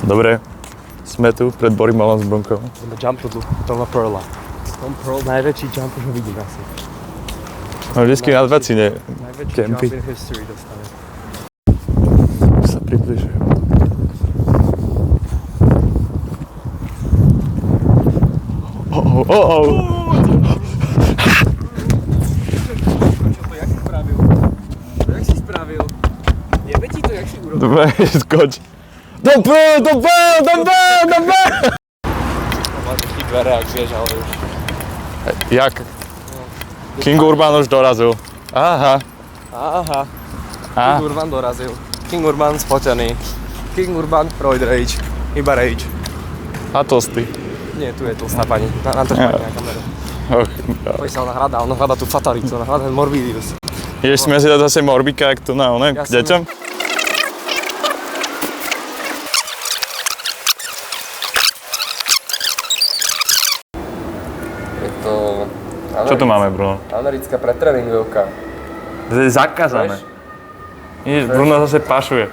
Dobre, sme tu pred Borimolom s Brunkou. Ideme jump tu, Toma Pearla. Tom Pearl, najväčší jump už ho vidím asi. No vždycky na 20 ne. Najväčší Kempy. jump in history dostane. Sa približujem. Oh. Čo to, jak si spravil? Jak si spravil? Jebe ti to, jak si urobil? Dobre, skoč. Dobre! Máš taký dvere, ak vieš, ale už. Jak? King Urban už dorazil. Aha. King Urban dorazil. King Urban spotený. King Urban Roid Rage. Iba Rage. A tosty. Nie, tu je tlstá pani. Na to špatne na kameru. Poď sa, ona hľadá tú fatalitu, ona hľadá ten Morbidius. Ideš si si dať zase morbika, jak to na oné, k deťom? Je to... Čo tu máme, Bruno? Americká pretréningovka. To je zakázané. Ideš, Bruno zase pašuje.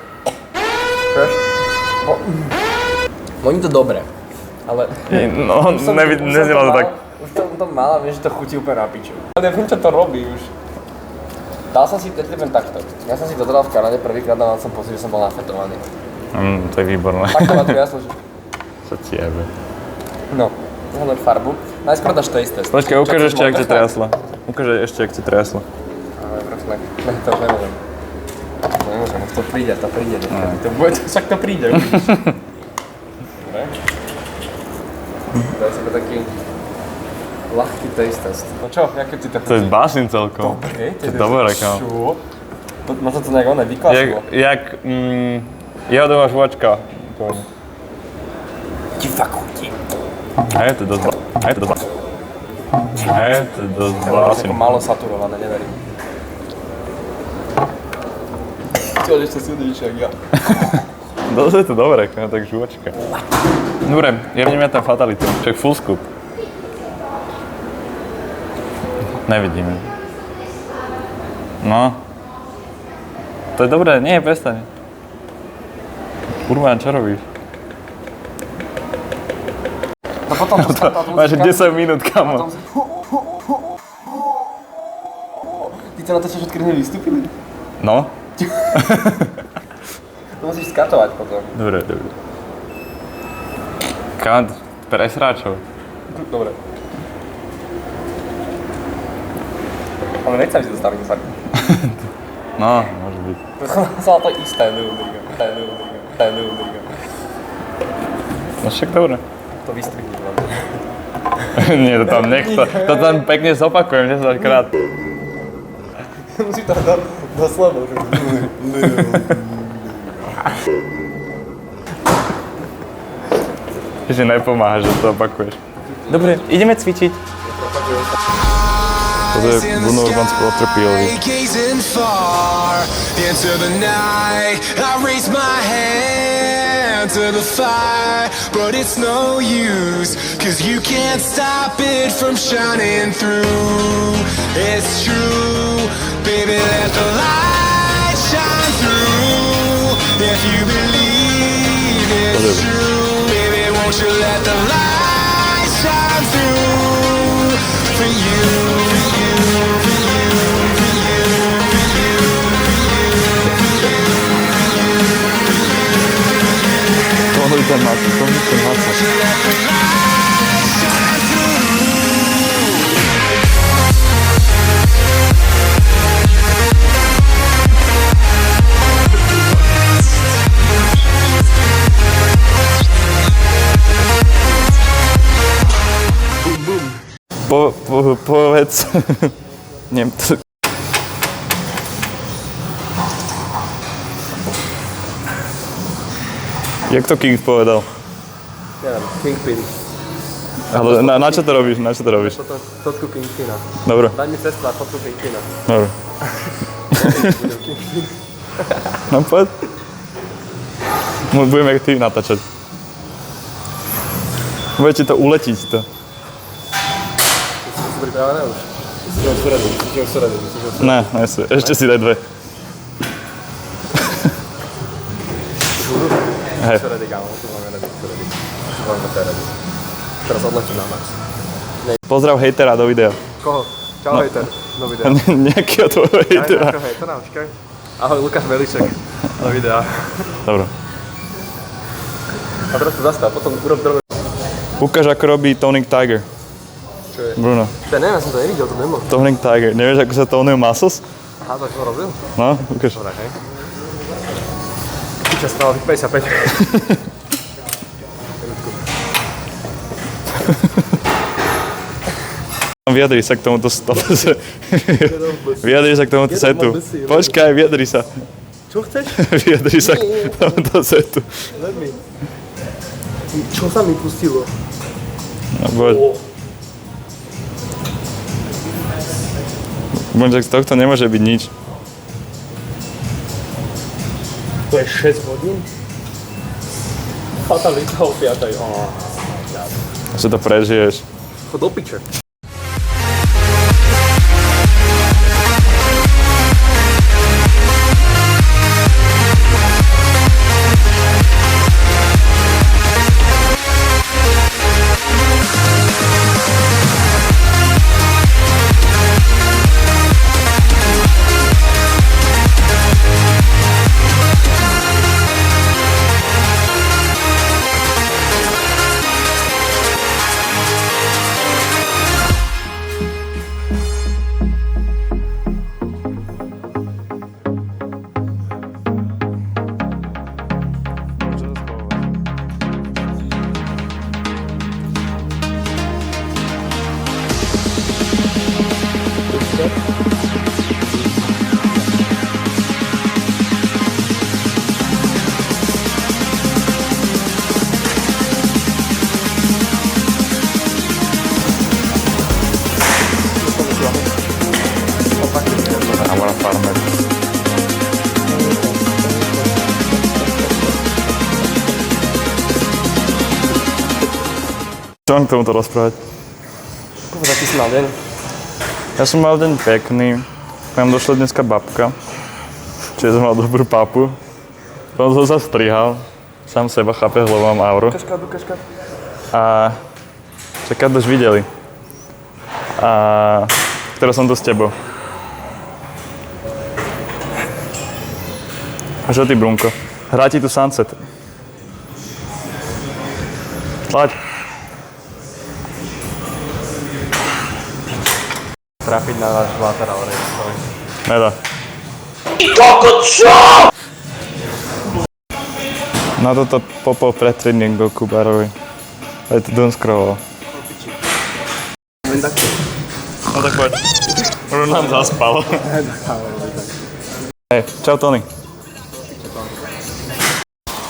Vieš? Oni to dobre, ale... No, neznelo to tak. Už som to mala, vieš, že to chutí úplne na piču. Ale neviem, čo to robí už. Dal som si, teď len takto. Ja som si to dal v Kanade prvýkrát a mal som pocit, že som bol nafetovaný. To je výborné. Takto ma to jasno, že... Čo ti jebe. No, zhodnoť farbu. Najskôr dáš taste test. Počkaj, ukáž ešte, jak ti triasla. Ukáž ešte, jak ti triasla. Ale prosím, ne, to už nemôžem. To príde. To bude, však to príde. Dobre. Daj si to taký ľahký taste test. No čo, jaké ti to chutí? To je básny celkom. Dobre, To je dobré, kámo. Čo? Má sa to nejak oné vyklasilo? Jak jahodová žuvačka. Ti fakt chutí. Je to dosť básny. Ako málo saturované, neverím. Ty ešte silnejšie, jak ja. Dosť je to dobré, tak žuvačka. Dobre, jebneme tam fatalitu. Však full scoop. Nevidíme. No. To je dobré, nie, prestaň. Kurva, čo robíš? No potom to spadá, to Máš 10 minút, kamo. Ty to na to všetky nevystúpili? No. To musíš skatovať potom. Dobre. Kam, presráčov. Dobre. Ale nechcem si to stavím sa. No, môže byť. To sa to isté, ľudíka. No však dobre. To vystrihni. Nie, to tam nechto. To tam pekne zopakujem 10 krát. Musí to doslovno, že... Že nepomáha, že to opakuješ. Dobre, ideme cvičiť. Toto je Bruno Urban z Potrpílovi. To the fire, but it's no use, 'cause you can't stop it from shining through. It's true, baby, let the light shine through. If you believe it's true, baby, won't you let the light shine through for you, for you, for you, for you, for you, for you. Ten povedz. Neviem to. Jak to King povedal? Neviem, Kingpin. Ale na čo to robíš? Na čo to robíš? Fotku Kingpina. Dobre. Daj mi cestu a fotku Kingpina. Dobre. No poď. Budeme ty natáčať. Bude ti to uletiť to. Si pripravené už? Musíš súrediť. Ne, ešte si daj dve. Súrediť, kámo. Môžeme teraz. Teraz odletím na Mars. Pozdrav hejtera do videa. Koho? Čau, hejter. Do videa. Nejakého tvojho hejtera. Nejakého hejtera, počkaj. Ahoj, Lukáš Velišek. Do videa. Dobre. A teraz to zastav, potom urob drobé. Ukáž, ako robí Toning Tiger. Čo je? Bruno. To neviem, ja som to nevidel, to nemôžem. Toning Tiger. Nevieš, ako sa tonujú muscles? Aha, tak to robil? No, ukáž. Dobre, hej. Piča stala tých 55. Vyjadri sa k tomuto vyjadri sa k tomuto setu. Počkaj, vyjadri sa. Čo chceš? Vyjadri sa k tomuto setu. Let me. Čo sa mi pustilo? No poď. Bože, z tohto nemôže byť nič. To je 6 hodín? Fatalita o 5. Že to prežiješ. Chod do piče. I wanna farmer. Čo mám k tomuto rozprávať? Povedz, aký si mal deň? Ja som mal deň pekný. Nám došla dneska babka. Čiže som mal dobrú papu. Potom som sa strihal. Sám seba chápeš, lebo mám auru. Ukážka. A čaká, už videli. A teraz som tu s tebou. A čo ty, Brunko? Hrá ti tu Sunset. Slaď. Trafiť na váš lateral race. Nedá. Na toto popol pred tréningom Kubarovi. Aj to donskroval. No tak poď. Už nám zaspal. Hej, čau Tony.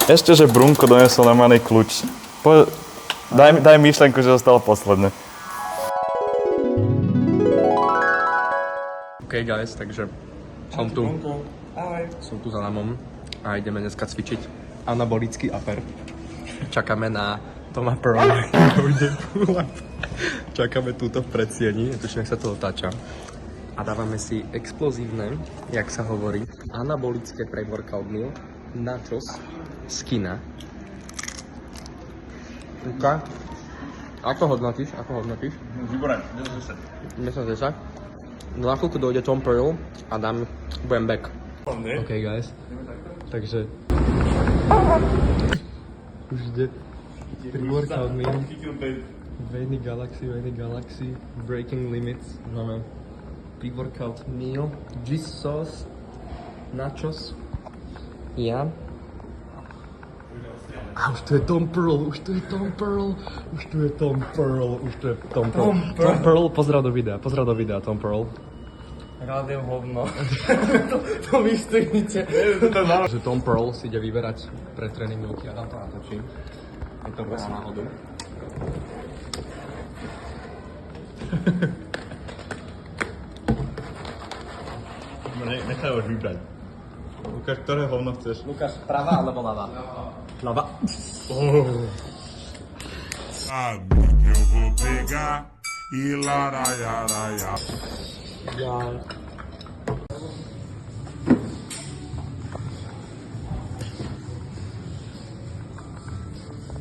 Ešte, že Brunko donesol normálny kľúč. Daj myšlenku, že zostalo posledné. OK guys, takže som tu. Som tu za namom a ideme dneska cvičiť anabolický upper. Čakáme na Toma Pearl. Čakáme túto v predsieni, tuším, jak sa to otáča. A dávame si explozívne, jak sa hovorí, anabolické pre-workout meal, nachos, skina. Luka, ako hodnotíš? Výborné, 10. Na chvíľku dojde Tom Pearl a budem back. OK guys, takže už ide pre-workout meal. Vejny Galaxy, Breaking Limits. Máme pre-workout meal, cheese sauce, nachos. Ja. A už tu je Tom Pearl. Tom Pearl, pozdrav do videa, Tom Pearl. Rádio hovno. To vystrhnite. Že Tom Pearl si ide vyberať pre tréningovky a tam to natočím. Je to bez náhodu. Nechaj už vybrať. Lukáš, ktoré hovno chceš? Lukáš, pravá alebo ľavá? Ľavá. Eu vou pegar e laraiaraia.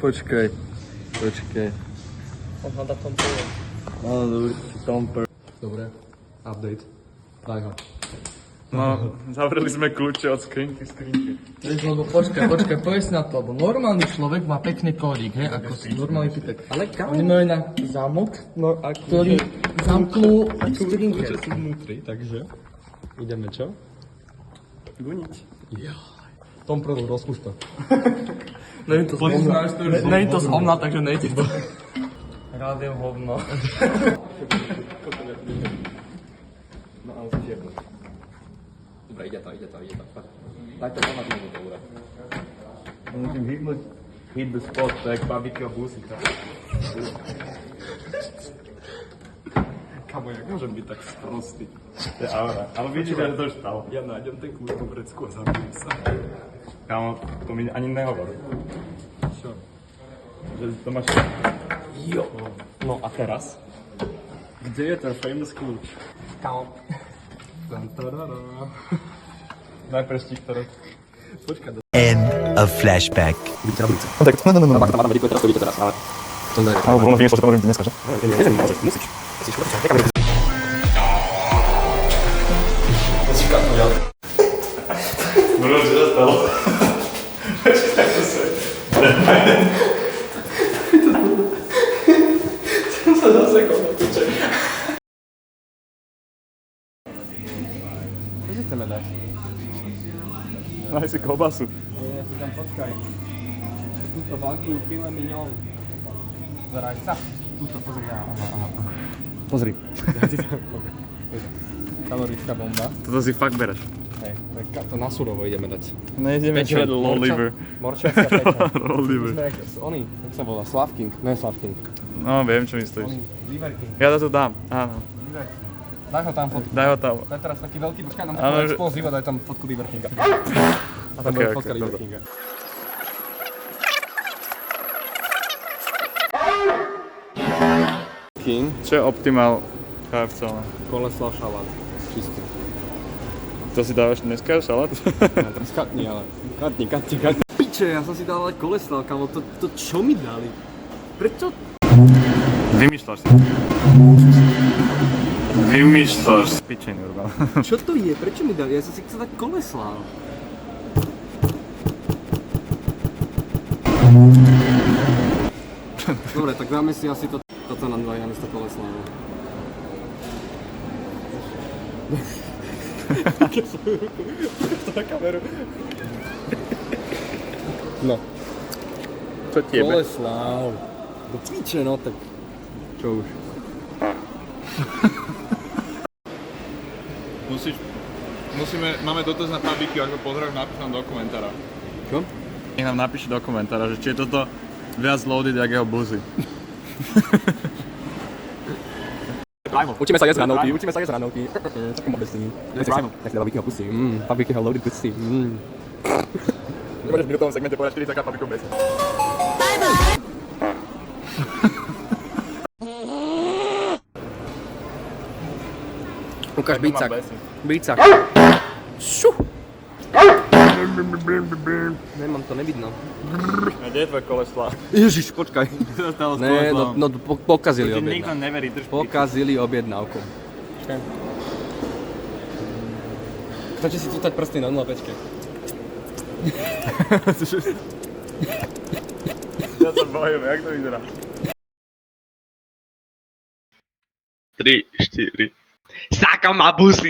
Počkaj. Počkej. On hľadá Tom Perry. Áno, dobrý. Tomper. Dobre. Update. Daj ho. No, zavreli sme kľúče od skrinky. Lebo počkaj, povedz na to, lebo normálny človek má pekný kódik, hej, ako si normálny typek. Ale kam? Oni majú na zámok, ktorý zamknú skrinke. Kľúče sú vnútri, takže ideme čo? Guniť. Tom Perry, rozpúšť to. Není to z hovna, takže nejde to. Rád jem hovno. No ale si žiadno. Dobre, ide to. Daj to pomať minú, dobre. Musím hit the spot, to je jak barbecue busy. Kamo, jak môžem byť tak sprostý? To je aura. Ale vidíš, že to už stalo. Ja nájdem ten kľúč po vrecku a zabijem sa. Kámo, to mi ani nehovor. Čo? Že to máš... Jo. No a teraz? Kde je ten famous kľúč? Kámo. Najprv stík, ktoré... Počkaj, End of flashback. No tak, no. Tam máte vidíte, teraz to vidíte teraz, ale... To nejde. Ale Bruno, vyniesol, že to môžem dneska, že? Musíš. Bruno, čo sa stalo? Čo si chceme dať? Maj si kobasu. Ja si tam počkaj. Túto veľký filet mignon. Zeraj sa. Túto, pozri. Aha. Pozri. Kalorická bomba. Toto si fakt bereš. Hej, to na surovo ideme dať. Nejdeme čo raw liver. Morčovská peča. Raw liver. Sme oni, jak sa volá, Slavking? Ne Slavking. No, viem, čo myslíš. Liver King. Ja to tu dám, áno. Daj ho tam fotku. Daj ho tam. Daj teraz taký veľký, počkaj, nám Áno, takú že- explozíva, daj tam fotku Liver Kinga. A tam Ok, bude ok, fotka Liver dobre. Kinga. King, Čo je optimal KFC? koleslav šalát. Čistý. To si dávaš dneska šalát? Ja teraz katni, ale. Katni. Piče, ja som si dal ale koleslav, kamo, to čo mi dali? Prečo? Vymýšľaš si. Vymýšľaš si. Pičený urbán. Čo to je? Prečo mi dali? Ja som si chcel dať koleslav. Dobre, tak dáme si asi toto nám dali namiesto koleslavu. No, Čo tiebe? koleslav. Do piče, no tak. Čo už? Máme dotaz na barbecue, ako pozdravujem, napíš nám do komentára. Čo? Nech nám napíše do komentára, že či je toto viac loaded, jak jeho buzy. Učíme sa jesť ranovky. Takom obecný. Tak si dá barbecue pussy. Barbecue loaded pussy. Nemôžeš v minutovom segmente povedať 40 papriku bez. Ukáž bícak. Bícak. Šu! Nemám to, nevidno. A kde je tvoj koleslá? Ježiš, počkaj. Čo sa stalo s Ne, koleslom? no pokazili Ti nikto objednávku. neverí, drž Pokazili objednávku. Chcete si tutať prsty na 0,5. Ja sa bojím, jak to vyzerá? 3, 4. Sáka ma busy!